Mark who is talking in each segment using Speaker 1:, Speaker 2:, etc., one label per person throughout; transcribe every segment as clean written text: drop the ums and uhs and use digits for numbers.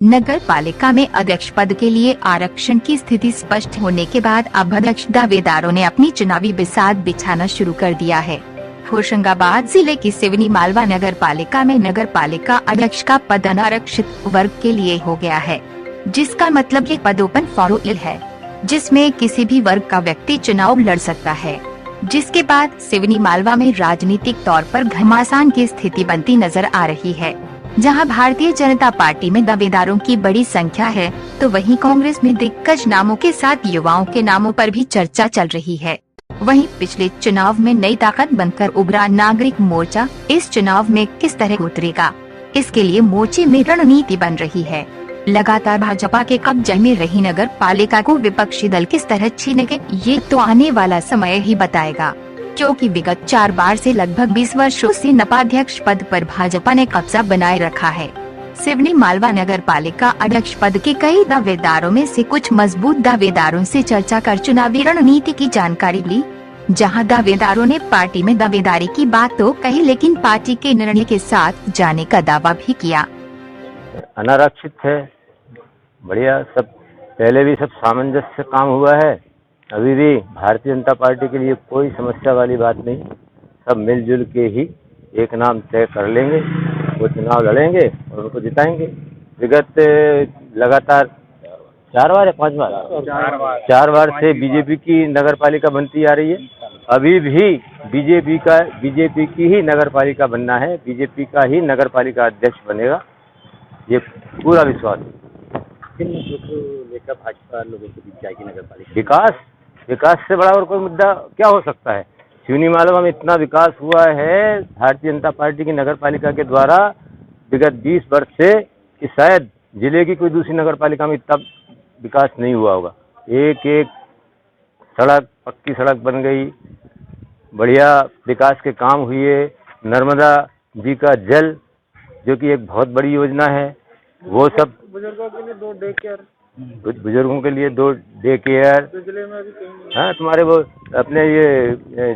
Speaker 1: नगर पालिका में अध्यक्ष पद के लिए आरक्षण की स्थिति स्पष्ट होने के बाद अब अध्यक्ष दावेदारों ने अपनी चुनावी बिसात बिछाना शुरू कर दिया है। होशंगाबाद जिले की सिवनी मालवा नगर पालिका में नगर पालिका अध्यक्ष का पद अनारक्षित वर्ग के लिए हो गया है, जिसका मतलब ये पद ओपन फॉर ऑल है, जिसमें किसी भी वर्ग का व्यक्ति चुनाव लड़ सकता है। जिसके बाद सिवनी मालवा में राजनीतिक तौर पर घमासान की स्थिति बनती नजर आ रही है। जहां भारतीय जनता पार्टी में दावेदारों की बड़ी संख्या है, तो वहीं कांग्रेस में दिग्गज नामों के साथ युवाओं के नामों पर भी चर्चा चल रही है। वहीं पिछले चुनाव में नई ताकत बनकर उभरा नागरिक मोर्चा इस चुनाव में किस तरह उतरेगा, इसके लिए मोर्चे में रणनीति बन रही है। लगातार भाजपा के कब्जे में रही नगर पालिका को विपक्षी दल किस तरह छीनेंगे, ये तो आने वाला समय ही बताएगा, क्योंकि विगत 4 बार से लगभग 20 वर्षों से नपाध्यक्ष पद पर भाजपा ने कब्जा बनाए रखा है। सिवनी मालवा नगर पालिका अध्यक्ष पद के कई दावेदारों में से कुछ मजबूत दावेदारों से चर्चा कर चुनावी रणनीति की जानकारी ली, जहां दावेदारों ने पार्टी में दावेदारी की बात तो कही, लेकिन पार्टी के निर्णय के साथ जाने का दावा भी किया।
Speaker 2: अनारक्षित है, बढ़िया, सब पहले भी सब सामंजस्य से काम हुआ है। अभी भी भारतीय जनता पार्टी के लिए कोई समस्या वाली बात नहीं, सब मिलजुल के ही एक नाम तय कर लेंगे, वो चुनाव लड़ेंगे और उनको जिताएंगे। विगत लगातार 4 बार या 5 बार 4 बार से बीजेपी की नगर पालिका बनती आ रही है। अभी भी बीजेपी की ही नगर पालिका बनना है, बीजेपी का ही नगर पालिका अध्यक्ष बनेगा, ये पूरा विश्वास है।
Speaker 3: किन मुद्दों को लेकर भाजपा लोगों के बीच जाएगी नगर पालिका?
Speaker 2: विकास से बड़ा और कोई मुद्दा क्या हो सकता है? सिवनी मालवा में इतना विकास हुआ है भारतीय जनता पार्टी की नगर पालिका के द्वारा विगत 20 वर्ष से कि शायद जिले की कोई दूसरी नगर पालिका में इतना विकास नहीं हुआ होगा। एक एक सड़क, पक्की सड़क बन गई, बढ़िया विकास के काम हुए। नर्मदा जी का जल जो कि एक बहुत बड़ी योजना है, वो सब
Speaker 3: बुजुर्गों के लिए 2 डे केयर,
Speaker 2: बुजुर्गों के लिए 2 डे केयर।
Speaker 3: जिले में अभी कहीं
Speaker 2: हाँ, तुम्हारे वो अपने ये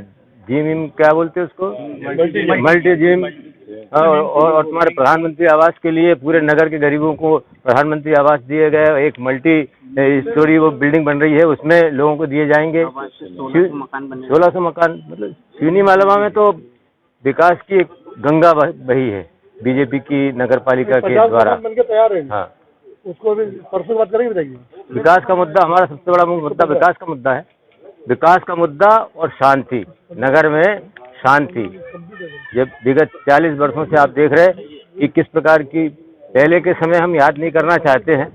Speaker 2: जिम क्या बोलते हैं उसको, मल्टी जिम। और तुम्हारे प्रधानमंत्री आवास के लिए पूरे नगर के गरीबों को प्रधानमंत्री आवास दिए गए। एक मल्टी स्टोरी वो बिल्डिंग बन रही है, उसमें लोगों को दिए जाएंगे 1600 मकान। मतलब सिवनी मालवा में तो विकास की एक गंगा बही है बीजेपी की नगर पालिका के द्वारा।
Speaker 3: तैयार है।
Speaker 2: हाँ,
Speaker 3: उसको भी परसों बात करेंगे, बताइए।
Speaker 2: विकास का मुद्दा हमारा सबसे बड़ा मुद्दा विकास का मुद्दा है। विकास का मुद्दा और शांति, नगर में शांति। जब विगत 40 वर्षों से आप देख रहे कि किस प्रकार की, पहले के समय हम याद नहीं करना चाहते हैं,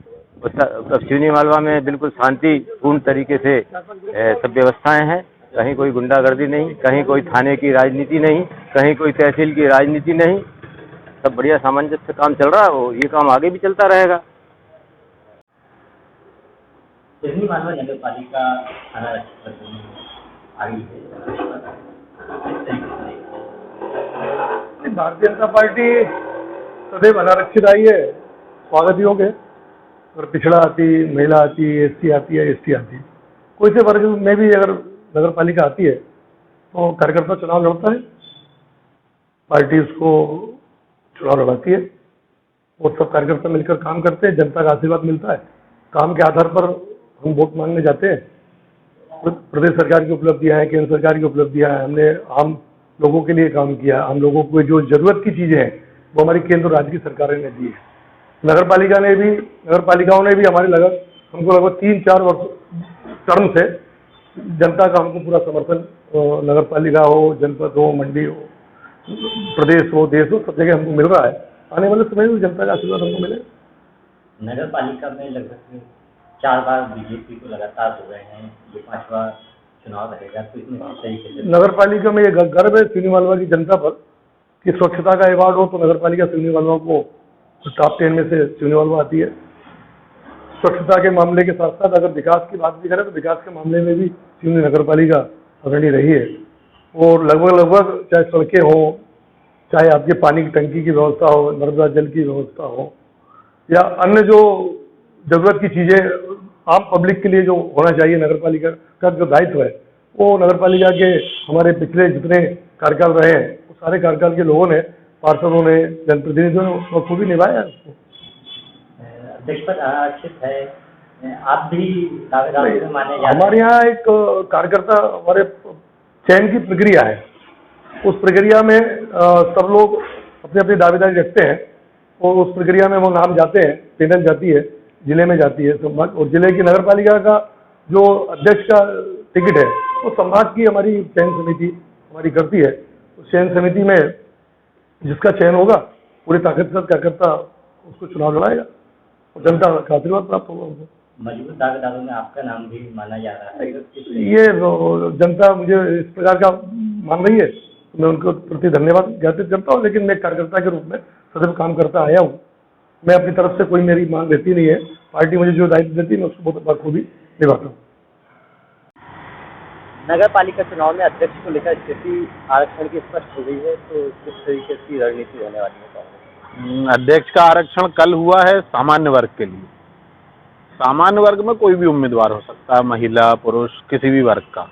Speaker 2: सिवनी मालवा में बिल्कुल शांति पूर्ण तरीके से सब व्यवस्थाएं हैं। कहीं कोई गुंडागर्दी नहीं, कहीं कोई थाने की राजनीति नहीं, कहीं कोई तहसील की राजनीति नहीं, सब बढ़िया सामंजस्य से काम चल रहा है। ये काम आगे भी चलता रहेगा।
Speaker 4: सिवनी मालवा नगर पालिका
Speaker 3: भारतीय जनता पार्टी सदैव अनारक्षित आई है, स्वागत योग्य है। अगर पिछड़ा आती, महिला आती, एससी आती है, एसटी आती है, कोई से वर्ग में भी अगर नगर पालिका आती है तो कार्यकर्ता चुनाव लड़ता है, पार्टी उसको चुनाव लड़ाती है और सब कार्यकर्ता मिलकर काम करते हैं, जनता का आशीर्वाद मिलता है। काम के आधार पर हम वोट मांगने जाते हैं। प्रदेश सरकार की उपलब्धियां हैं, केंद्र सरकार की उपलब्धियां हैं, हमने आम लोगों के लिए काम किया। हम लोगों को जो जरूरत की चीजें हैं वो हमारी केंद्र और राज्य की सरकारें ने दी है। नगर पालिकाओं ने भी हमारे हमको लगभग 3-4 वर्ष टर्म से जनता का हमको पूरा समर्थन, नगर पालिका हो, जनपद हो, मंडी हो, प्रदेश हो, देश हो, सब जगह हमको मिल रहा है। आने वाले समय में जनता का आशीर्वाद हमको मिलेगा।
Speaker 4: नगर पालिका में लगभग 4 बार बीजेपी को लगातार हो गए हैं, ये 5वां चुनाव रहेगा, तो इसमें किस तरीके से
Speaker 3: नगर पालिका में ये गर्व है सिवनी मालवा की जनता पर कि स्वच्छता का अवार्ड हो तो नगर पालिका सिवनी मालवा को टॉप 10 में से सिवनी मालवा आती है। स्वच्छता के मामले के साथ साथ अगर विकास की बात भी करें तो विकास के मामले में भी सिवनी नगर पालिका अग्रणी रही है। और लगभग चाहे सड़कें हो, चाहे आपके पानी की टंकी की व्यवस्था हो, नर्मदा जल की व्यवस्था हो, या अन्य जो जरूरत की चीजें आम पब्लिक के लिए जो होना चाहिए, नगर पालिका का जो दायित्व है वो नगर पालिका के हमारे पिछले जितने कार्यकाल रहे हैं वो सारे कार्यकाल के लोगों ने, पार्षदों ने, जनप्रतिनिधियों ने उसको भी निभाया है।
Speaker 4: अध्यक्ष पद आरक्षित है, आप भी दावेदारों में माने जा रहे
Speaker 3: हमारे यहाँ एक कार्यकर्ता हमारे चयन की प्रक्रिया है, उस प्रक्रिया में सब लोग अपने अपने दावेदारी रखते हैं और उस प्रक्रिया में वो नाम जाते हैं, पैनल जाती है, जिले में जाती है संभाग, और जिले की नगर पालिका का जो अध्यक्ष का टिकट है वो संभाग की हमारी चयन समिति हमारी करती है। उस चयन समिति में जिसका चयन होगा पूरी ताकत से कार्यकर्ता उसको चुनाव लड़ाएगा और जनता का आशीर्वाद प्राप्त होगा उनको।
Speaker 4: मजबूत दावेदारों में आपका नाम भी माना जा रहा है।
Speaker 3: ये जनता मुझे इस प्रकार का मान रही है तो मैं उनको प्रति धन्यवाद ज्ञापित करता हूँ, लेकिन मैं कार्यकर्ता के रूप में सदैव काम करता आया हूँ। मैं अपनी तरफ से कोई मेरी मांग रहती नहीं है, पार्टी मुझे जो दायित्व देती है मैं उसको बहुत बखूबी निभाता हूँ।
Speaker 4: नगर पालिका चुनाव में अध्यक्ष को लेकर स्थिति आरक्षण की स्पष्ट हो गई है, तो किस तरीके की रणनीति होने वाली है?
Speaker 5: अध्यक्ष का आरक्षण कल हुआ है सामान्य वर्ग के लिए। सामान्य वर्ग में कोई भी उम्मीदवार हो सकता है, महिला पुरुष किसी भी वर्ग का।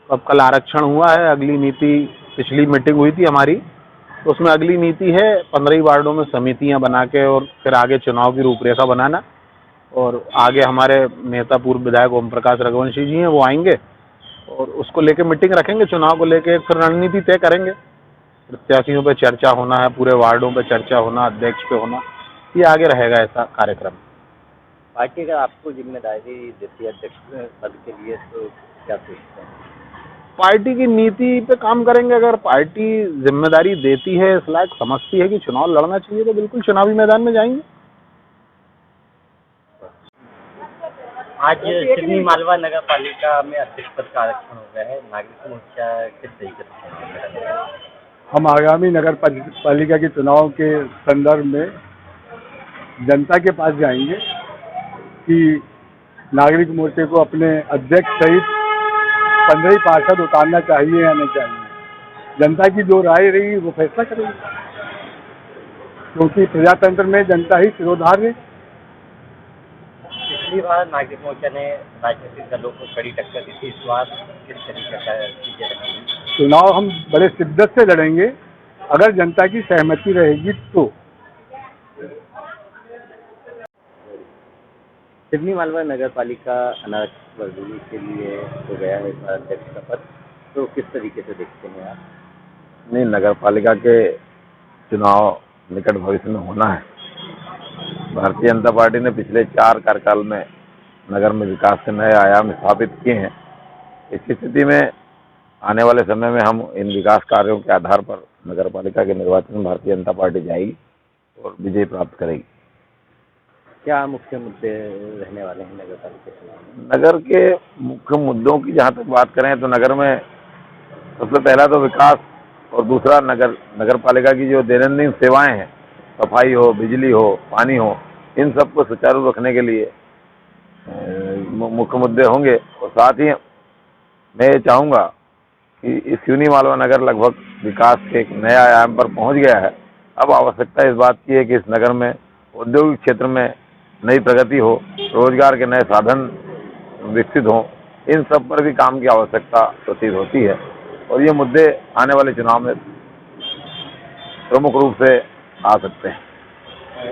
Speaker 5: तो अब कल आरक्षण हुआ है। अगली नीति, पिछली मीटिंग हुई थी हमारी, तो उसमें अगली नीति है 15 वार्डों में समितियां बना के और फिर आगे चुनाव की रूपरेखा बनाना। और आगे हमारे नेता पूर्व विधायक ओम प्रकाश रघुवंशी जी हैं, वो आएंगे और उसको लेके मीटिंग रखेंगे, चुनाव को लेके फिर रणनीति तय करेंगे। प्रत्याशियों पे चर्चा होना है, पूरे वार्डों पे चर्चा होना, अध्यक्ष पे होना, ये आगे रहेगा ऐसा कार्यक्रम।
Speaker 4: पार्टी अगर आपको जिम्मेदारी देती है अध्यक्ष पद के लिए तो क्या सोचते हैं?
Speaker 5: पार्टी की नीति पे काम करेंगे। अगर पार्टी जिम्मेदारी देती है, इस लायक समझती है कि चुनाव लड़ना चाहिए, तो बिल्कुल चुनावी मैदान में जाएंगे।
Speaker 4: आज सिवनी मालवा नगर पालिका में अध्यक्ष पद का आरक्षण हो गया है, नागरिक मोर्चा किस तरीके से?
Speaker 6: हम आगामी नगर पालिका के चुनाव के संदर्भ में जनता के पास जाएंगे कि नागरिक मोर्चे को अपने अध्यक्ष सहित 15 पार्षद उतारना चाहिए या नहीं चाहिए। जनता की जो राय रही वो फैसला करेगी, क्योंकि प्रजातंत्र में जनता ही सिरोधार्य है।
Speaker 4: पिछली बार नागरिक मोर्चा ने राजनीतिक दलों को कड़ी टक्कर दी थी, इस बार किस तरीके का चीजें रहेंगी?
Speaker 6: चुनाव हम बड़े शिद्दत से लड़ेंगे, अगर जनता की सहमति रहेगी तो।
Speaker 4: सिवनी मालवा नगर पालिका अनारक्षित वर्गों के लिए हो गया है अध्यक्ष का पद, तो किस तरीके से देखते हैं आप?
Speaker 2: नहीं, नगर पालिका के चुनाव निकट भविष्य में होना है। भारतीय जनता पार्टी ने पिछले 4 कार्यकाल में नगर में विकास के नए आयाम स्थापित किए हैं। इस स्थिति में आने वाले समय में हम इन विकास कार्यों के आधार पर नगर पालिका के निर्वाचन में भारतीय जनता पार्टी जाएगी और विजय प्राप्त करेगी।
Speaker 4: क्या मुख्य मुद्दे रहने वाले हैं नगर पालिका चुनाव में?
Speaker 2: नगर के मुख्य मुद्दों की जहाँ तक बात करें तो नगर में सबसे पहला तो विकास और दूसरा नगर पालिका की जो दैनंदिन सेवाएं हैं, सफाई हो, बिजली हो, पानी हो, इन सबको सुचारू रखने के लिए मुख्य मुद्दे होंगे। और साथ ही मैं ये चाहूँगा कि इस सिवनी मालवा नगर लगभग विकास के एक नए आयाम पर पहुँच गया है। अब आवश्यकता इस बात की है कि इस नगर में औद्योगिक क्षेत्र में नई प्रगति हो, रोजगार के नए साधन विकसित हों, इन सब पर भी काम की आवश्यकता प्रतीत होती है। और ये मुद्दे आने वाले चुनाव में प्रमुख रूप से आ सकते हैं।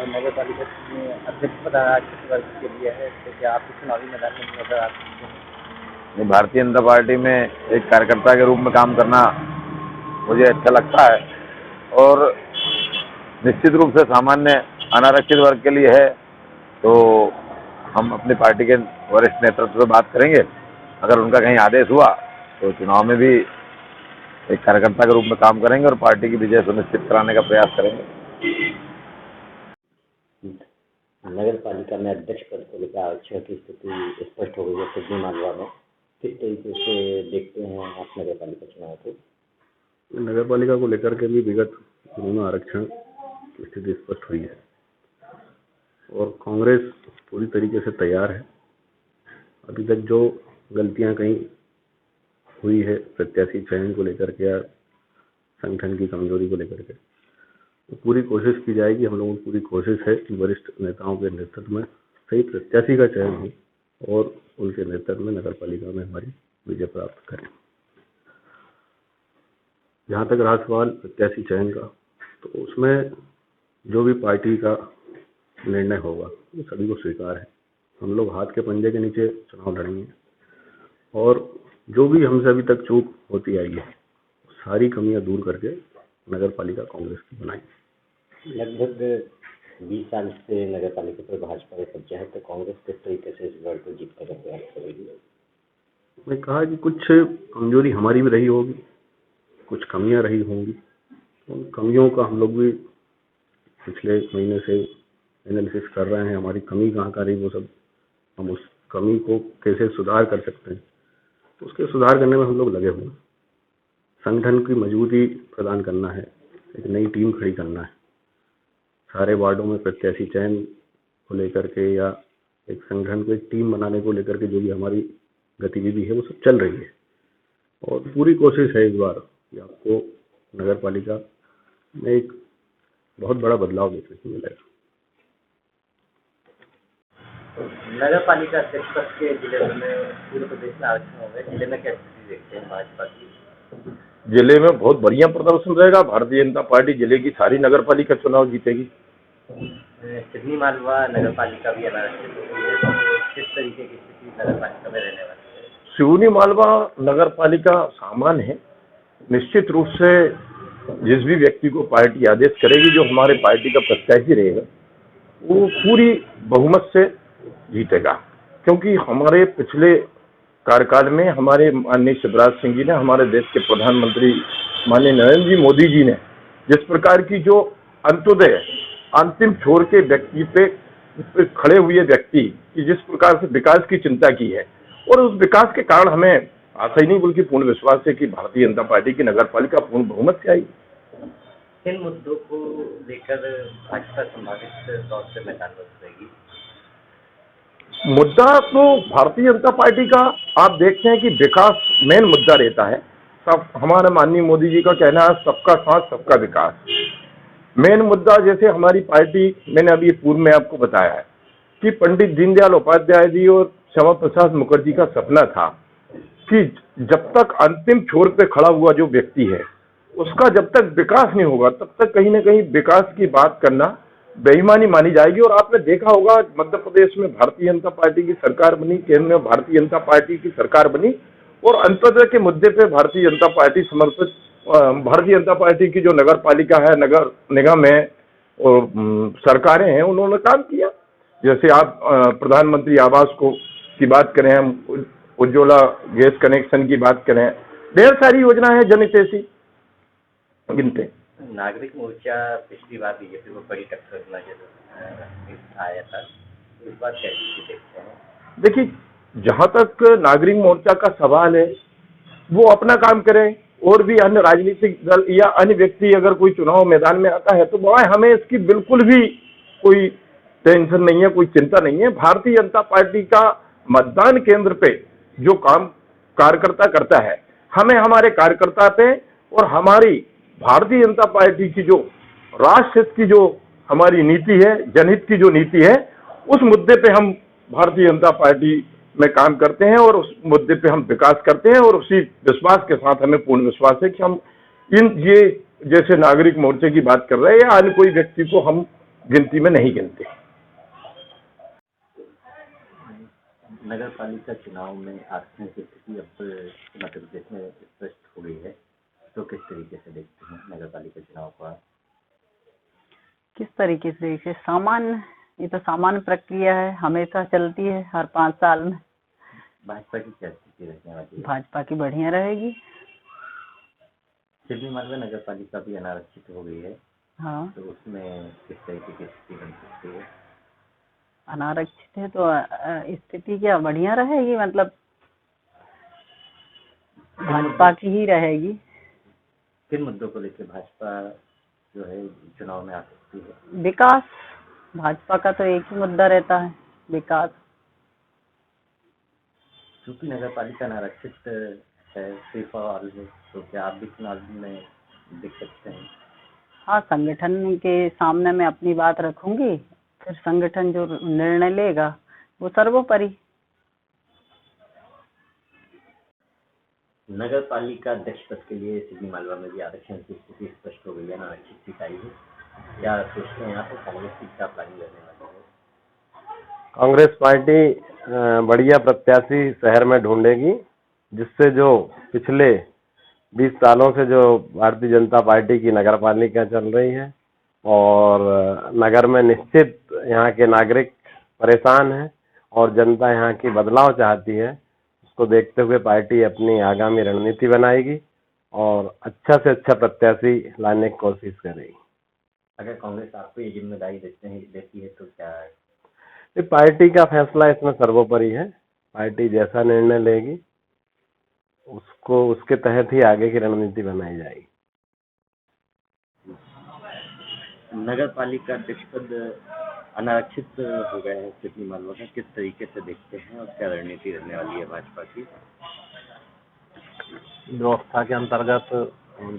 Speaker 4: नगर पालिका में अध्यक्ष पद आरक्षित वर्ग के लिए है, तो क्या आप चुनावी मैदान में नजर आ सकते हैं?
Speaker 2: भारतीय जनता पार्टी में एक कार्यकर्ता के रूप में काम करना मुझे अच्छा लगता है और निश्चित रूप से सामान्य अनारक्षित वर्ग के लिए है, तो हम अपनी पार्टी के वरिष्ठ नेतृत्व से बात करेंगे। अगर उनका कहीं आदेश हुआ तो चुनाव में भी एक कार्यकर्ता के रूप में काम करेंगे और पार्टी की विजय सुनिश्चित कराने का प्रयास करेंगे।
Speaker 4: नगर पालिका में अध्यक्ष पद को लेकर आरक्षण की स्थिति स्पष्ट हो गई है सिवनी मालवा में, किस तरीके से देखते हैं आप नगर पालिका चुनाव को?
Speaker 6: नगर पालिका को लेकर के भी विगत दिनों में आरक्षण की स्थिति स्पष्ट हुई है और कांग्रेस पूरी तरीके से तैयार है। अभी तक जो गलतियां कहीं हुई है प्रत्याशी चयन को लेकर के या संगठन की कमजोरी को लेकर के, तो पूरी कोशिश की जाएगी। हम लोगों की पूरी कोशिश है कि वरिष्ठ नेताओं के नेतृत्व में सही प्रत्याशी का चयन हो और उनके नेतृत्व में नगर पालिका में हमारी विजय प्राप्त करें। जहाँ तक रहा सवाल प्रत्याशी चयन का, तो उसमें जो भी पार्टी का निर्णय होगा ये सभी को स्वीकार है। हम लोग हाथ के पंजे के नीचे चुनाव लड़ेंगे और जो भी हमसे अभी तक चूक होती आई है सारी कमियां दूर करके नगर पालिका कांग्रेस की बनाएंगे।
Speaker 4: लगभग 20 साल से नगर पालिका पर भाजपा का कब्जा है, तो कांग्रेस किस तरीके से इस बार को जीतने का प्रयास करेगी?
Speaker 6: मैं कहा कि कुछ कमजोरी हमारी भी रही होगी, कुछ कमियां रही होंगी। उन कमियों का हम लोग भी पिछले महीने से एनालिसिस कर रहे हैं। हमारी कमी कहाँ का रही, वो सब हम उस कमी को कैसे सुधार कर सकते हैं, तो उसके सुधार करने में हम लोग लगे हुए हैं। संगठन की मजबूती प्रदान करना है, एक नई टीम खड़ी करना है, सारे वार्डों में प्रत्याशी चयन को लेकर के या एक संगठन को एक टीम बनाने को लेकर के जो भी हमारी गतिविधि है वो सब चल रही है और पूरी कोशिश है इस बार कि आपको नगर पालिका में एक बहुत बड़ा बदलाव देखने को मिलेगा।
Speaker 4: नगर पालिका अध्यक्ष पद के जिले में पूरे प्रदेश में आरक्षण हो गए, जिले में क्या स्थिति देखते हैं भाजपा की?
Speaker 7: जिले में बहुत बढ़िया प्रदर्शन रहेगा। भारतीय जनता पार्टी जिले की सारी नगर पालिका चुनाव जीतेगी।
Speaker 4: सिवनी मालवा नगर पालिका भी अनारक्षित हो गई है, तो किस तरीके की स्थिति नगर पालिका में रहने वाली है?
Speaker 7: सिवनी मालवा नगर पालिका सामान्य है। निश्चित रूप से जिस भी व्यक्ति को पार्टी आदेश करेगी, जो हमारे पार्टी का प्रत्याशी रहेगा, वो पूरी बहुमत से जीतेगा। क्योंकि हमारे पिछले कार्यकाल में हमारे माननीय शिवराज सिंह जी ने, हमारे देश के प्रधानमंत्री माननीय नरेंद्र जी मोदी जी ने जिस प्रकार की जो अंत्योदय अंतिम छोर के व्यक्ति पे खड़े हुए व्यक्ति की जिस प्रकार से विकास की चिंता की है, और उस विकास के कारण हमें आशा ही नहीं बल्कि पूर्ण विश्वास है कि भारतीय जनता पार्टी की नगर पालिका पूर्ण बहुमत से आई।
Speaker 4: इन मुद्दों को लेकर भाजपा संभावित तौर से मैदान में उतरेगी?
Speaker 7: मुद्दा तो भारतीय जनता पार्टी का आप देखते हैं कि विकास मेन मुद्दा रहता है। सब हमारे माननीय मोदी जी का कहना है सबका साथ सबका विकास मेन मुद्दा। जैसे हमारी पार्टी, मैंने अभी पूर्व में आपको बताया है कि पंडित दीनदयाल उपाध्याय जी और श्यामा प्रसाद मुखर्जी का सपना था कि जब तक अंतिम छोर पे खड़ा हुआ जो व्यक्ति है उसका जब तक विकास नहीं होगा तब तक कहीं ना कहीं विकास की बात करना बेईमानी मानी जाएगी। और आपने देखा होगा मध्य प्रदेश में भारतीय जनता पार्टी की सरकार बनी, केंद्र में भारतीय जनता पार्टी की सरकार बनी, और अंत्योदय के मुद्दे पे भारतीय जनता पार्टी समर्पित, भारतीय जनता पार्टी की जो नगर पालिका है, नगर निगम है और सरकारें हैं, उन्होंने काम किया। जैसे आप प्रधानमंत्री आवास को की बात करें, हम उज्ज्वला गैस कनेक्शन की बात करें, ढेर सारी योजनाएं हैं जनहितैषी गिनते।
Speaker 4: नागरिक मोर्चा पिछली बार बीजेपी को बड़ी टक्कर नजर आया था, इस बार कैसे देखते हैं?
Speaker 7: देखिए, जहां तक नागरिक मोर्चा का सवाल है वो अपना काम करें, और भी अन्य राजनीतिक दल या अन्य व्यक्ति अगर कोई चुनाव मैदान में आता है तो बड़ा हमें इसकी बिल्कुल भी कोई टेंशन नहीं है, कोई चिंता नहीं है। भारतीय जनता पार्टी का मतदान केंद्र पे जो काम कार्यकर्ता करता है, हमें हमारे कार्यकर्ता पे और हमारी भारतीय जनता पार्टी की जो राष्ट्रहित की जो हमारी नीति है, जनहित की जो नीति है, उस मुद्दे पे हम भारतीय जनता पार्टी में काम करते हैं और उस मुद्दे पे हम विकास करते हैं। और उसी विश्वास के साथ हमें पूर्ण विश्वास है कि हम ये जैसे नागरिक मोर्चे की बात कर रहे हैं या अन्य कोई व्यक्ति को हम गिनती में नहीं गिनते।
Speaker 4: नगर पालिका चुनाव में आरक्षण की स्थिति अब मध्य प्रदेश में स्पष्ट हो गई है, तो किस तरीके से देखते हैं नगर पालिका चुनाव का?
Speaker 8: किस तरीके से देखे? सामान्य, ये तो सामान्य प्रक्रिया है, हमेशा चलती है हर 5 साल में।
Speaker 4: भाजपा की क्या स्थिति रहने वाली है?
Speaker 8: भाजपा की बढ़िया रहेगी।
Speaker 4: सिवनी मालवा नगर पालिका भी अनारक्षित हो गई है,
Speaker 8: हाँ,
Speaker 4: तो उसमें किस तरीके की स्थिति बन सकती है?
Speaker 8: अनारक्षित है तो स्थिति क्या बढ़िया रहेगी, मतलब भाजपा की ही रहेगी।
Speaker 4: किन मुद्दों को लेकर भाजपा जो है चुनाव में आ सकती है?
Speaker 8: विकास, भाजपा का तो एक ही मुद्दा रहता है, विकास।
Speaker 4: क्योंकि नगर पालिका अनारक्षित है, सिर्फ और है, तो क्या आप भी चुनाव में दिख सकते हैं?
Speaker 8: हाँ, संगठन के सामने मैं अपनी बात रखूंगी, फिर संगठन जो निर्णय लेगा वो सर्वोपरि।
Speaker 4: नगर पालिका अध्यक्ष पद के लिए सिवनी मालवा में भी आरक्षण की स्थिति स्पष्ट हो गई है, अनारक्षित सीट आई है। क्या सोचते हैं यहाँ पर कांग्रेस की क्या प्लानिंग रहने वाली है?
Speaker 9: कांग्रेस पार्टी बढ़िया प्रत्याशी शहर में ढूंढेगी, जिससे जो पिछले 20 सालों से जो भारतीय जनता पार्टी की नगर पालिका चल रही है और नगर में निश्चित यहाँ के नागरिक परेशान हैं और जनता यहाँ की बदलाव चाहती है, उसको देखते हुए पार्टी अपनी आगामी रणनीति बनाएगी और अच्छा से अच्छा प्रत्याशी लाने की कोशिश करेगी।
Speaker 4: अगर कांग्रेस आपको ये जिम्मेदारी देती है तो क्या है?
Speaker 9: ये पार्टी का फैसला इसमें सर्वोपरि है। पार्टी जैसा निर्णय लेगी उसको उसके तहत ही आगे की रणनीति बनाई जाएगी।
Speaker 4: नगर पालिका अध्यक्ष पद अनारक्षित हो गए हैं सिवनी मालवा का, किस तरीके से देखते हैं और क्या रणनीति रहने वाली है भाजपा की?
Speaker 6: व्यवस्था के अंतर्गत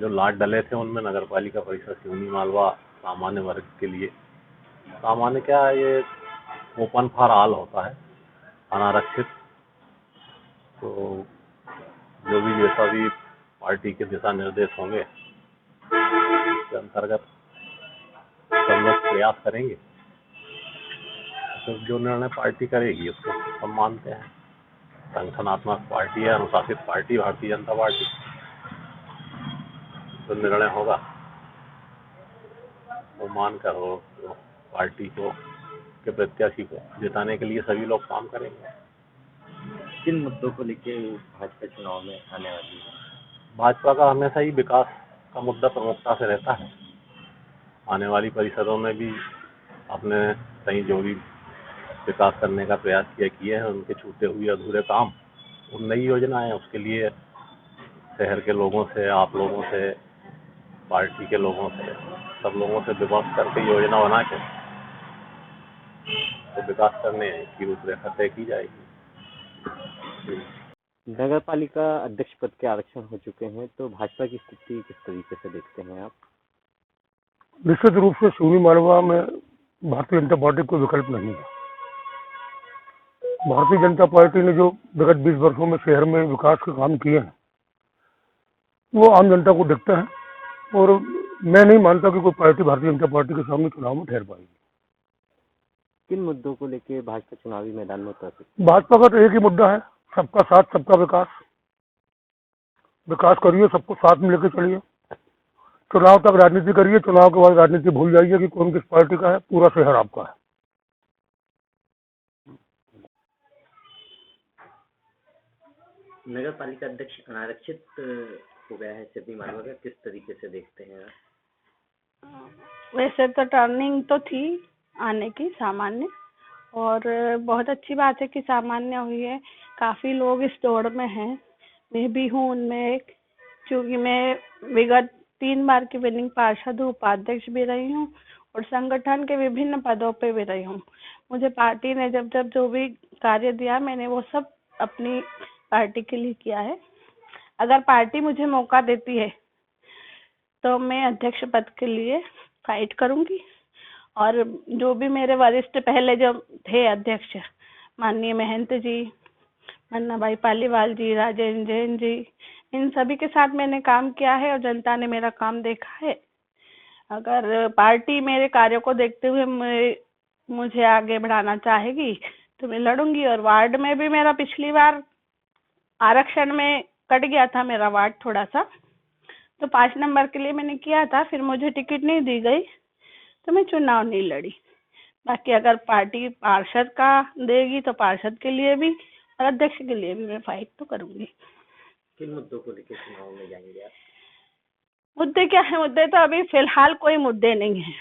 Speaker 6: जो लाट डले थे उनमें नगर पालिका परिषद सिवनी मालवा सामान्य वर्ग के लिए, सामान्य क्या ये ओपन फॉर ऑल होता है, अनारक्षित। तो जो भी जैसा भी पार्टी के दिशा निर्देश होंगे उसके अंतर्गत सब लोग प्रयास करेंगे। तो जो निर्णय पार्टी करेगी उसको हम मानते हैं। संगठनात्मक पार्टी है, अनुशासित पार्टी भारतीय जनता पार्टी। जो निर्णय होगा वो मानकर हो तो पार्टी को के प्रत्याशी को जिताने के लिए सभी लोग काम करेंगे।
Speaker 4: किन मुद्दों को लेकर भाजपा चुनाव में आने वाली है?
Speaker 6: भाजपा का हमेशा ही विकास का मुद्दा प्रमुखता से रहता है। आने वाली परिषदों में भी अपने कहीं जो भी विकास करने का प्रयास किए हैं, उनके छूटे हुए अधूरे काम, उन नई योजनाएं, उसके लिए शहर के लोगों से, आप लोगों से, पार्टी के लोगों से, सब लोगों से विमर्श करके योजना बना के तो विकास करने की रूपरेखा तय की जाएगी।
Speaker 4: नगर पालिका अध्यक्ष पद के आरक्षण हो चुके हैं, तो भाजपा की स्थिति किस तरीके से देखते हैं आप?
Speaker 3: निश्चित रूप से सिवनी मालवा में भारतीय जनता पार्टी कोई विकल्प नहीं है। भारतीय जनता पार्टी ने जो विगत 20 वर्षों में शहर में विकास के काम किए हैं वो आम जनता को दिखते हैं और मैं नहीं मानता कि कोई पार्टी भारतीय जनता पार्टी के सामने चुनाव में ठहर पाएगी।
Speaker 4: किन मुद्दों को लेकर भाजपा चुनावी मैदान में उतर सकती है?
Speaker 3: भाजपा का तो एक ही मुद्दा है, सबका साथ सबका विकास। विकास करिए, सबको साथ में लेकर चलिए। चुनाव तक राजनीति करिए, चुनाव के बाद राजनीति भूल जाइए कि कौन किस पार्टी का है, पूरा शहर आपका है।
Speaker 4: नगर पालिका अध्यक्ष अनारक्षित हो गया है सिवनी मालवा का, किस तरीके से देखते हैं आप?
Speaker 10: वैसे तो टर्निंग तो थी आने की सामान्य, और बहुत अच्छी बात है कि सामान्य हुई है। काफ़ी लोग इस दौड़ में हैं, मैं भी हूँ उनमें एक, क्योंकि मैं विगत 3 बार की विनिंग पार्षद हूँ, उपाध्यक्ष भी रही हूँ और संगठन के विभिन्न पदों पे भी रही हूँ। मुझे पार्टी ने जब जब जो भी कार्य दिया मैंने वो सब अपनी पार्टी के लिए किया है। अगर पार्टी मुझे मौका देती है तो मैं अध्यक्ष पद के लिए फाइट करूंगी, और जो भी मेरे वरिष्ठ पहले जो थे अध्यक्ष, माननीय महंत जी, मन्ना भाई पालीवाल जी, राजेंद्र जैन जी, इन सभी के साथ मैंने काम किया है और जनता ने मेरा काम देखा है। अगर पार्टी मेरे कार्यों को देखते हुए मुझे आगे बढ़ाना चाहेगी तो मैं लड़ूंगी। और वार्ड में भी मेरा पिछली बार आरक्षण में कट गया था मेरा वार्ड थोड़ा सा, तो 5 नंबर के लिए मैंने किया था, फिर मुझे टिकट नहीं दी गई तो मैं चुनाव नहीं लड़ी। बाकी अगर पार्टी पार्षद का देगी तो पार्षद के लिए भी और अध्यक्ष के लिए भी मैं फाइट तो करूंगी।
Speaker 4: किन मुद्दों को लेकर चुनाव में जाएंगे आप?
Speaker 10: मुद्दे क्या है? मुद्दे तो अभी फिलहाल कोई मुद्दे नहीं है,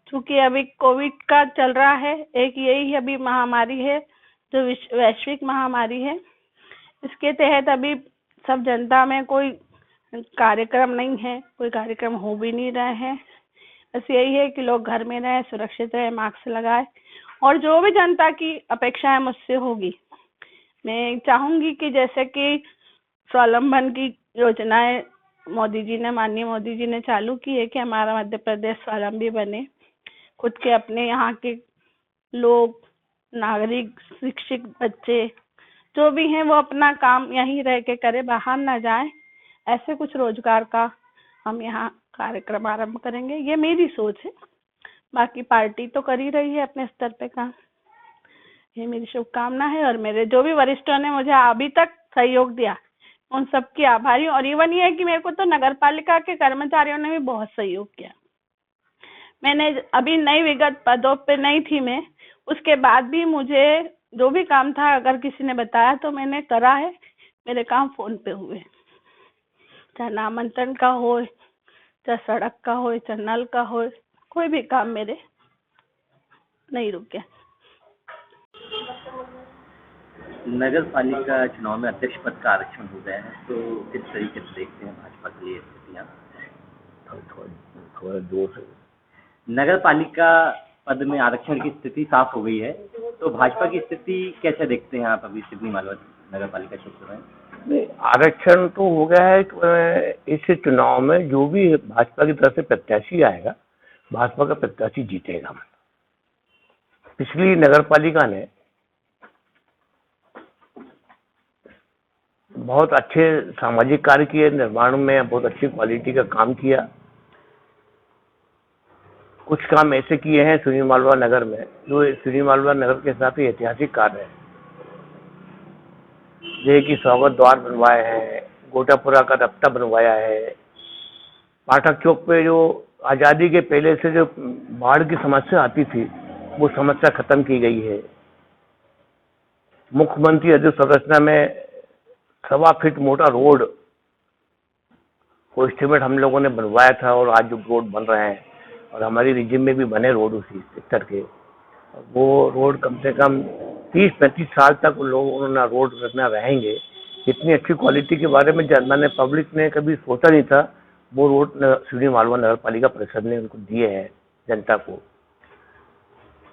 Speaker 10: क्योंकि अभी कोविड का चल रहा है, एक यही अभी महामारी है जो वैश्विक महामारी है। इसके तहत अभी सब जनता में कोई कार्यक्रम नहीं है, कोई कार्यक्रम हो भी नहीं रहे हैं। बस यही है कि लोग घर में रहें, सुरक्षित रहें, मास्क लगाए, और जो भी जनता की अपेक्षाएं मुझसे होगी, मैं चाहूंगी कि जैसे कि स्वावलंबन की योजनाएं मोदी जी ने, माननीय मोदी जी ने चालू की है कि हमारा मध्य प्रदेश स्वावलंबी बने, खुद के अपने यहाँ के लोग, नागरिक, शिक्षित बच्चे जो भी हैं वो अपना काम यहीं रह के करे, बाहर ना जाए। ऐसे कुछ रोजगार का हम यहाँ कार्यक्रम आरंभ करेंगे, ये मेरी सोच है। बाकी पार्टी तो कर ही रही है अपने स्तर पे काम। ये मेरी शुभकामना है। और मेरे जो भी वरिष्ठों ने मुझे अभी तक सहयोग दिया, उन सबकी आभारी हूँ। और इवन ये है कि मेरे को तो नगर पालिका के कर्मचारियों ने भी बहुत सहयोग किया। मैंने अभी नई विगत पदों पे नहीं थी मैं, उसके बाद भी मुझे जो भी काम था अगर किसी ने बताया तो मैंने करा है। मेरे काम फोन पे हुए, चाहे नामांतरण का हो, चाहे सड़क का हो, चाहे नल का हो, कोई भी काम मेरे नहीं रुके।
Speaker 4: नगर पालिका चुनाव में अध्यक्ष पद का आरक्षण हो गया है, तो किस तरीके से देखते हैं भाजपा के लिए स्थितियाँ?
Speaker 9: थोड़ा जोर से।
Speaker 4: नगर पालिका पद में आरक्षण की स्थिति साफ हो गई है, तो भाजपा की स्थिति कैसे देखते हैं आप अभी सिवनी मालवा नगर पालिका क्षेत्र में?
Speaker 2: नहीं, आरक्षण तो हो गया है। इस चुनाव में जो भी भाजपा की तरफ से प्रत्याशी आएगा, भाजपा का प्रत्याशी जीतेगा। पिछली नगर पालिका ने बहुत अच्छे सामाजिक कार्य किए, निर्माण में बहुत अच्छी क्वालिटी का काम किया। कुछ काम ऐसे किए हैं सिवनी मालवा नगर में जो सिवनी मालवा नगर के हिसाब से ऐतिहासिक कार्य है, जैसे कि स्वागत द्वार बनवाए हैं, गोटापुरा का दफ्तर बनवाया है, पाठक चौक पे जो आज़ादी के पहले से जो बाढ़ की समस्या आती थी वो समस्या खत्म की गई है। मुख्यमंत्री अध्यक्ष संरचना में 1.25 फीट मोटा रोड को एस्टीमेट हम लोगों ने बनवाया था और आज जो रोड बन रहे हैं और हमारी रीजन में भी बने रोड उसी सेक्टर के, वो रोड कम से कम 30-35 साल तक लोग रोड रखना रहेंगे। इतनी अच्छी क्वालिटी के बारे में मैंने पब्लिक ने कभी सोचा नहीं था। वो रोड सिवनी मालवा नगर पालिका परिषद ने उनको दिए हैं जनता को।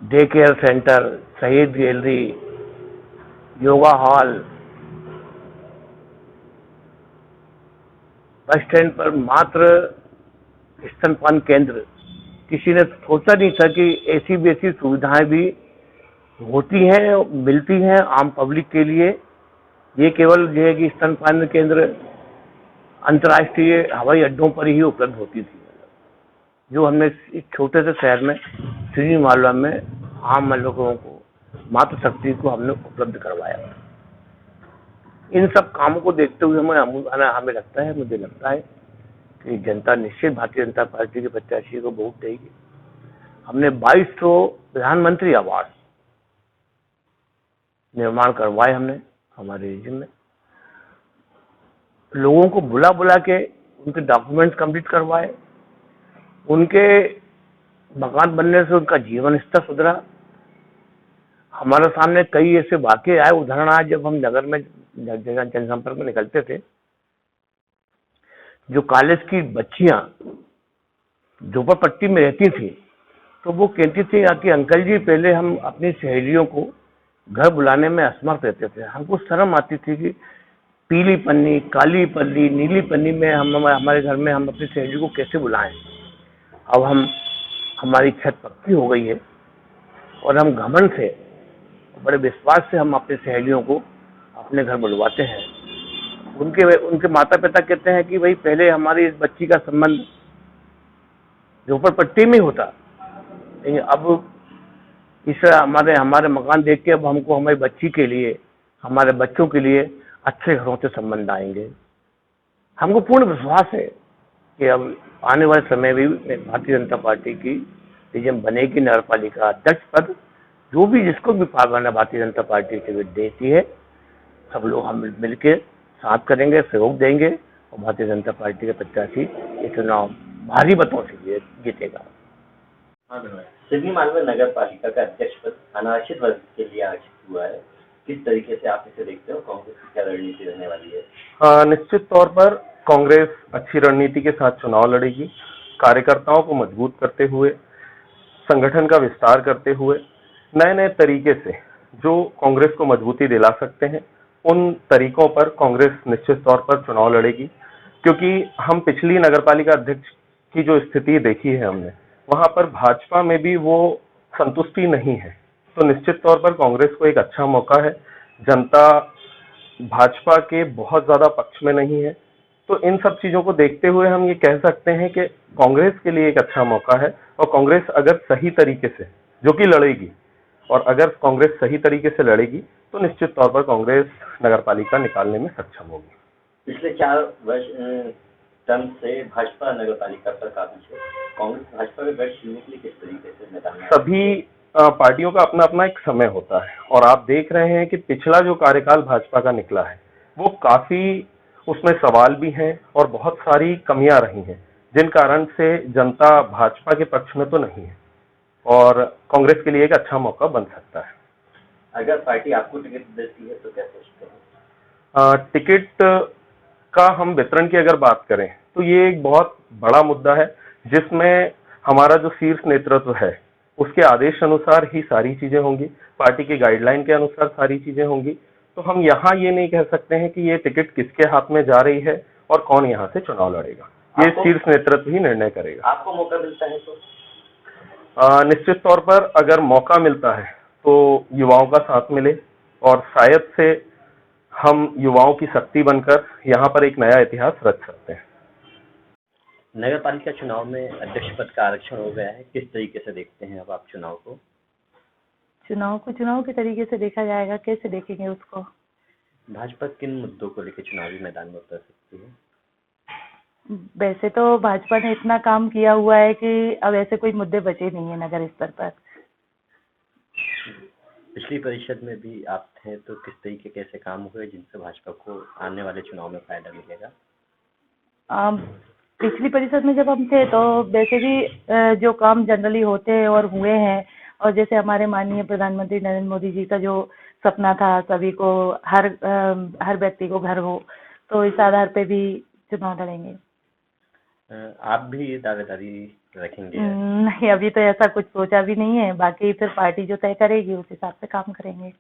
Speaker 2: डे केयर सेंटर, शहीद gallery, yoga hall, bus stand पर मात्र स्तनपान केंद्र, किसी ने सोचा नहीं था कि ऐसी भी ऐसी सुविधाएं भी होती हैं, मिलती हैं आम पब्लिक के लिए। ये केवल जो है कि स्तनपान केंद्र अंतर्राष्ट्रीय हवाई अड्डों पर ही उपलब्ध होती थी, जो हमने इस छोटे से शहर में सिवनी मालवा में आम लोगों को, मातृशक्ति को हमने उपलब्ध करवाया। इन सब कामों को देखते हुए मुझे लगता है कि जनता निश्चित भारतीय जनता पार्टी के प्रत्याशी को वोट देगी। हमने 2200 प्रधानमंत्री आवास निर्माण करवाए हमने हमारे रीजन में। लोगों को बुला बुला के उनके डॉक्यूमेंट्स कंप्लीट करवाए, उनके मकान बनने से उनका जीवन स्तर सुधरा। हमारे सामने कई ऐसे वाकये आए, उदाहरण आए जब हम नगर में जनसंपर्क में निकलते थे, जो कॉलेज की बच्चियां झोपड़पट्टी में रहती थी तो वो कहती थी कि अंकल जी पहले हम अपनी सहेलियों को घर बुलाने में असमर्थ रहते थे। हमको शर्म आती थी कि पीली पन्नी, काली पन्नी, नीली पन्नी में हमारे घर में हम अपनी सहेली को कैसे बुलाएं। अब हमारी छत पक्की हो गई है और हम घमंड से, बड़े विश्वास से हम अपनी सहेलियों को अपने घर बुलवाते हैं। उनके माता पिता कहते हैं कि भाई पहले हमारी इस बच्ची का संबंध झोपड़पट्टी में होता, लेकिन अब इस हमारे मकान देख के अब हमको हमारी बच्ची के लिए, हमारे बच्चों के लिए अच्छे घरों से संबंध आएंगे। हमको पूर्ण विश्वास है कि अब आने वाले समय में भारतीय जनता पार्टी की जब बनेगी नगर पालिका अध्यक्ष पद, जो भी जिसको भी पागल भारतीय जनता पार्टी से देती है, सब लोग हम मिलकर साथ करेंगे, सहयोग देंगे और भारतीय जनता पार्टी के प्रत्याशी ये चुनाव भारी मतों से जीतेगा।
Speaker 4: सिवनी मालवा नगर पालिका का अध्यक्ष पद अनारक्षित वर्ग के लिए आरक्षित हुआ है, किस तरीके से आप इसे देखते हो? कांग्रेस की क्या रणनीति रहने वाली है?
Speaker 7: हाँ, निश्चित तौर पर कांग्रेस अच्छी रणनीति के साथ चुनाव लड़ेगी। कार्यकर्ताओं को मजबूत करते हुए, संगठन का विस्तार करते हुए, नए नए तरीके से जो कांग्रेस को मजबूती दिला सकते हैं, उन तरीकों पर कांग्रेस निश्चित तौर पर चुनाव लड़ेगी। क्योंकि हम पिछली नगरपालिका अध्यक्ष की जो स्थिति देखी है हमने, वहां पर भाजपा में भी वो संतुष्टि नहीं है, तो निश्चित तौर पर कांग्रेस को एक अच्छा मौका है। जनता भाजपा के बहुत ज्यादा पक्ष में नहीं है, तो इन सब चीजों को देखते हुए हम ये कह सकते हैं कि कांग्रेस के लिए एक अच्छा मौका है। और कांग्रेस अगर सही तरीके से, जो कि लड़ेगी,
Speaker 6: और अगर कांग्रेस सही तरीके से लड़ेगी तो निश्चित तौर पर कांग्रेस नगरपालिका निकालने में सक्षम होगी।
Speaker 4: पिछले 4 वर्ष टर्म से भाजपा नगर पालिका पर काबिज है। कांग्रेस भाजपा में गठ छिड़ने के लिए किस तरीके से मैदान में
Speaker 6: सभी पार्टियों का अपना अपना एक समय होता है और आप देख रहे हैं कि पिछला जो कार्यकाल भाजपा का निकला है वो काफी, उसमें सवाल भी हैं और बहुत सारी कमियां रही हैं जिन कारण से जनता भाजपा के पक्ष में तो नहीं है और कांग्रेस के लिए एक अच्छा मौका बन सकता है।
Speaker 4: अगर पार्टी आपको टिकट देती है तो क्या सोचते हैं?
Speaker 6: टिकट का हम वितरण की अगर बात करें तो ये एक बहुत बड़ा मुद्दा है जिसमें हमारा जो शीर्ष नेतृत्व है उसके आदेश अनुसार ही सारी चीजें होंगी, पार्टी की गाइडलाइन के अनुसार सारी चीजें होंगी। तो हम यहाँ ये नहीं कह सकते हैं कि ये टिकट किसके हाथ में जा रही है और कौन यहाँ से चुनाव लड़ेगा, ये शीर्ष नेतृत्व ही निर्णय करेगा।
Speaker 4: आपको मौका मिलता है तो
Speaker 6: निश्चित तौर पर अगर मौका मिलता है तो युवाओं का साथ मिले और शायद से हम युवाओं की शक्ति बनकर यहाँ पर एक नया इतिहास रच सकते हैं।
Speaker 4: नगर पालिका चुनाव में अध्यक्ष पद का आरक्षण हो गया है, किस तरीके से देखते हैं अब आप चुनाव को?
Speaker 8: चुनाव के तरीके से देखा जाएगा, कैसे देखेंगे उसको?
Speaker 4: भाजपा किन मुद्दों को लेकर चुनावी मैदान में उतर सकती है?
Speaker 8: वैसे तो भाजपा ने इतना काम किया हुआ है कि अब ऐसे कोई मुद्दे बचे नहीं है नगर स्तर पर।
Speaker 4: पिछली परिषद में भी आप थे तो किस तरीके के ऐसे काम हुए जिनसे भाजपा को आने वाले चुनाव में फायदा मिलेगा?
Speaker 8: पिछली परिषद में जब हम थे तो वैसे भी जो काम जनरली होते हैं और हुए हैं, और जैसे हमारे माननीय प्रधानमंत्री नरेंद्र मोदी जी का जो सपना था सभी को हर व्यक्ति को घर हो, तो इस आधार पे भी चुनाव लड़ेंगे।
Speaker 4: आप भी दावेदारी रखेंगे?
Speaker 8: नहीं, अभी तो ऐसा कुछ सोचा भी नहीं है, बाकी फिर पार्टी जो तय करेगी उस हिसाब से काम करेंगे।